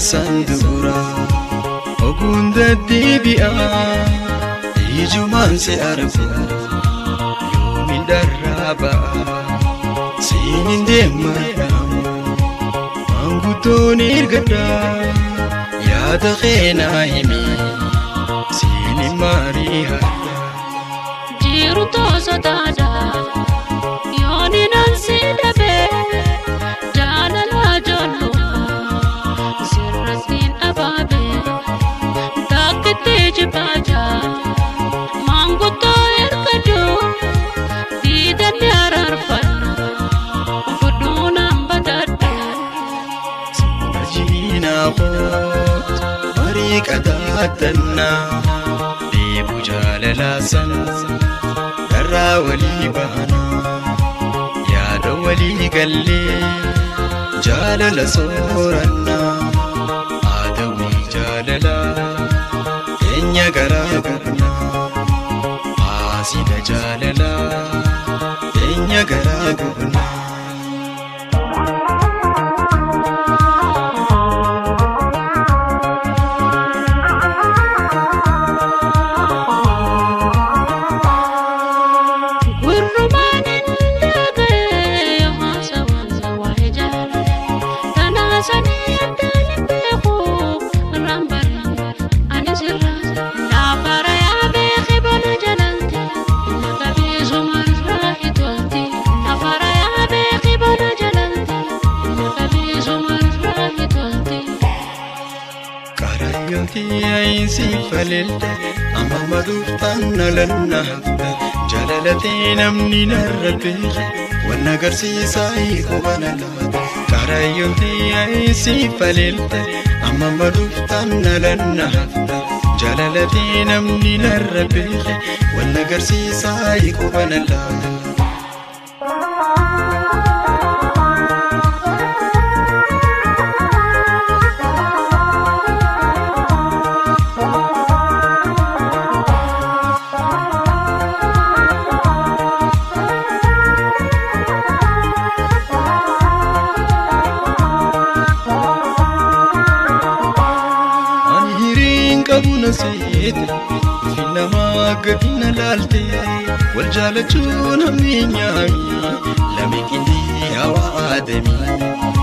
Sandura ogunda dibia ijuman se arfu yomin daraba sininde madam manguto nirgada ya dakhena himi sini mariha jiru to sadada yoni nansi dabe jana la jollo baja mango to erkado didan yararfan fuduna badada sinajina qot bariqatatna di bujalalasan darra wali bana ya dawali galle jalala soranna adawi jalala enya garaguna asida jalala enya garaguna Ay si falilde amma duftan lanna jalalati namni narbe wana garsi sai ko banala karayunti ay si falilde amma duftan lanna jalalati namni narbe wana garsi sai ko banala نسيت فينا ما قدنا لالتي والجالتون هميني لمك اندي هوا آدمي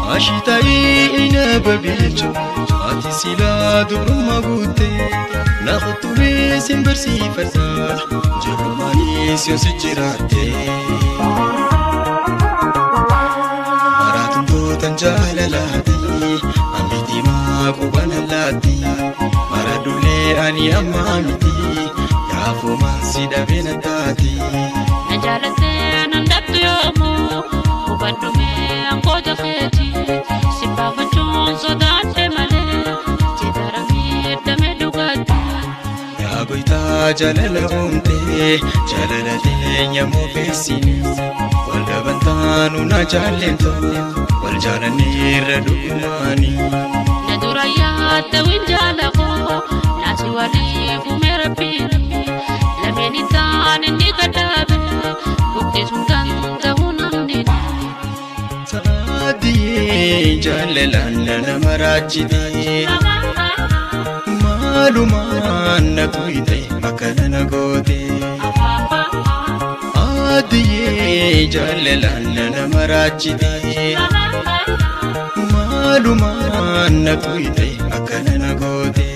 عشتاي إنا ببيجو عاتي سلا دور ما قوتي ناخدو بيسم برسي فرزا جرماني سيوس جراتي مراتن دوتن جاللاتي أميتي ما قوانا لاتي maradule ani amamiti yafu mansida benatati najalate nandatu yomu ubadume angoja kheti sipafa chonzo dante male tidarami tamedugatu ya goita jalala umte jalalate nyamu besini walda bantanu na jalento wal jalani radumani naduraya tawinjalaqo nasi wali fumerabi lameni tan ni kadabe bukti sundan tahunamni saadi jalalana namarajidi maluman natuide makana gode adi jalalana namarajidi maluman natuide makana gode